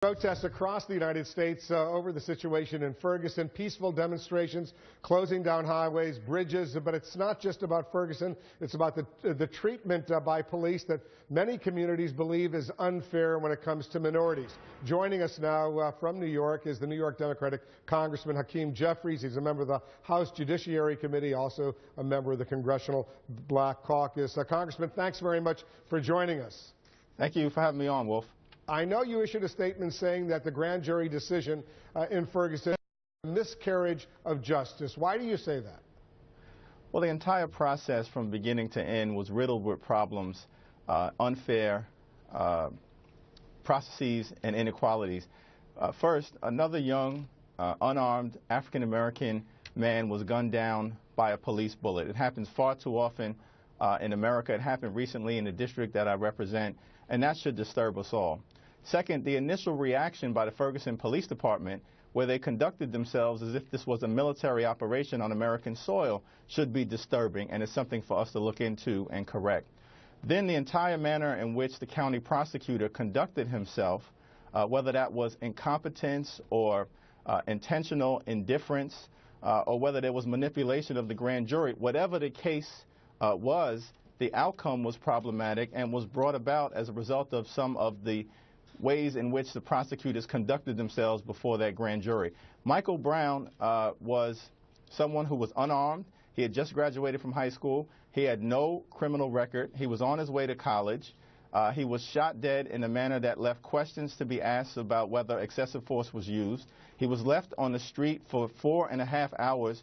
Protests across the United States over the situation in Ferguson, peaceful demonstrations, closing down highways, bridges, but it's not just about Ferguson, it's about the treatment by police that many communities believe is unfair when it comes to minorities. Joining us now from New York is the New York Democratic Congressman Hakeem Jeffries. He's a member of the House Judiciary Committee, also a member of the Congressional Black Caucus. Congressman, thanks very much for joining us. Thank you for having me on, Wolf. I know you issued a statement saying that the grand jury decision in Ferguson is a miscarriage of justice. Why do you say that? Well, the entire process from beginning to end was riddled with problems, unfair processes and inequalities. First, another young, unarmed African-American man was gunned down by a police bullet. It happens far too often in America. It happened recently in the district that I represent, and that should disturb us all. Second, the initial reaction by the Ferguson Police Department, where they conducted themselves as if this was a military operation on American soil, should be disturbing, and it's something for us to look into and correct. Then the entire manner in which the county prosecutor conducted himself, whether that was incompetence or intentional indifference, or whether there was manipulation of the grand jury, whatever the case was, the outcome was problematic and was brought about as a result of some of the ways in which the prosecutors conducted themselves before that grand jury. Michael Brown was someone who was unarmed. He had just graduated from high school. He had no criminal record. He was on his way to college. He was shot dead in a manner that left questions to be asked about whether excessive force was used. He was left on the street for 4.5 hours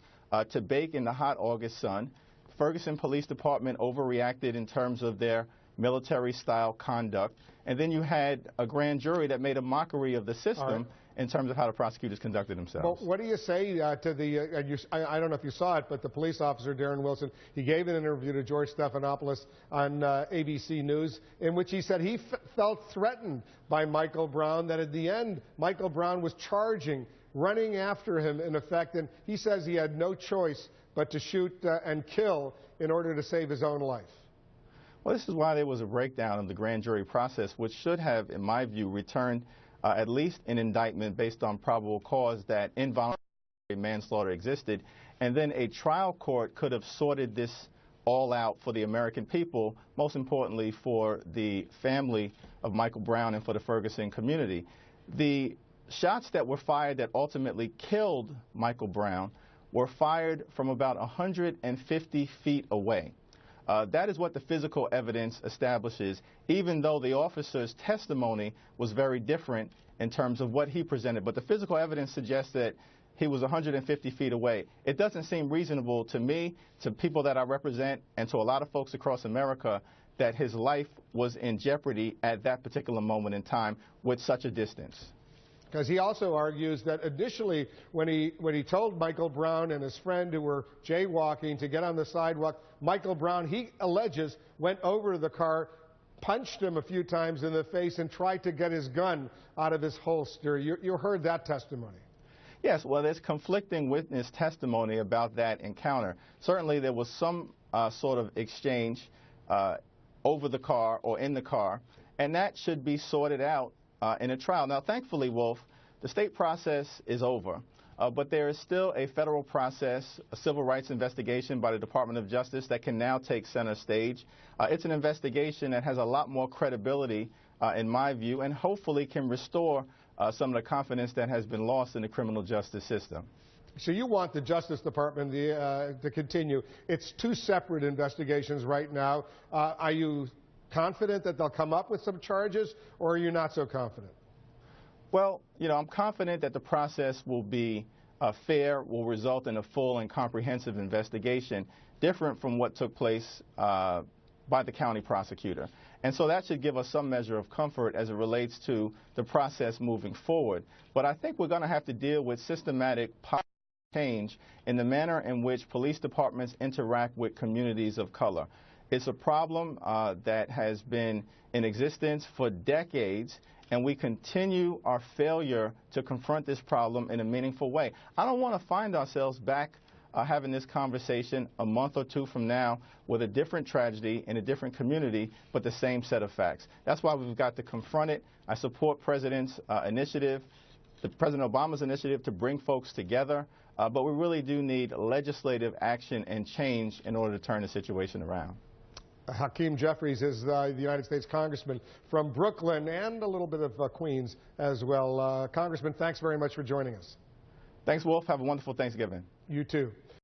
to bake in the hot August sun. Ferguson Police Department overreacted in terms of their military-style conduct. And then you had a grand jury that made a mockery of the system in terms of how the prosecutors conducted themselves. Well, what do you say to the, I don't know if you saw it, but the police officer, Darren Wilson, he gave an interview to George Stephanopoulos on ABC News in which he said he felt threatened by Michael Brown, that at the end, Michael Brown was charging, running after him in effect, and he says he had no choice but to shoot and kill in order to save his own life. Well, this is why there was a breakdown of the grand jury process, which should have, in my view, returned at least an indictment based on probable cause that involuntary manslaughter existed, and then a trial court could have sorted this all out for the American people, most importantly for the family of Michael Brown and for the Ferguson community. The shots that were fired that ultimately killed Michael Brown were fired from about 150 feet away. That is what the physical evidence establishes, even though the officer's testimony was very different in terms of what he presented. But the physical evidence suggests that he was 150 feet away. It doesn't seem reasonable to me, to people that I represent, and to a lot of folks across America, that his life was in jeopardy at that particular moment in time with such a distance. Because he also argues that initially when he told Michael Brown and his friend who were jaywalking to get on the sidewalk, Michael Brown, he alleges, went over to the car, punched him a few times in the face, and tried to get his gun out of his holster. You heard that testimony. Yes, well, there's conflicting witness testimony about that encounter. Certainly there was some sort of exchange over the car or in the car, and that should be sorted out in a trial. Now, thankfully, Wolf, the state process is over, but there is still a federal process, a civil rights investigation by the Department of Justice that can now take center stage. It's an investigation that has a lot more credibility, in my view, and hopefully can restore some of the confidence that has been lost in the criminal justice system. So you want the Justice Department to continue. It's two separate investigations right now. Are you confident that they'll come up with some charges, or are you not so confident? Well, you know, I'm confident that the process will be fair, will result in a full and comprehensive investigation, different from what took place by the county prosecutor. And so that should give us some measure of comfort as it relates to the process moving forward. But I think we're going to have to deal with systematic change in the manner in which police departments interact with communities of color. It's a problem that has been in existence for decades, and we continue our failure to confront this problem in a meaningful way. I don't want to find ourselves back having this conversation a month or two from now with a different tragedy in a different community, but the same set of facts. That's why we've got to confront it. I support President Obama's initiative to bring folks together, but we really do need legislative action and change in order to turn the situation around. Hakeem Jeffries is the United States Congressman from Brooklyn and a little bit of Queens as well. Congressman, thanks very much for joining us. Thanks, Wolf. Have a wonderful Thanksgiving. You too.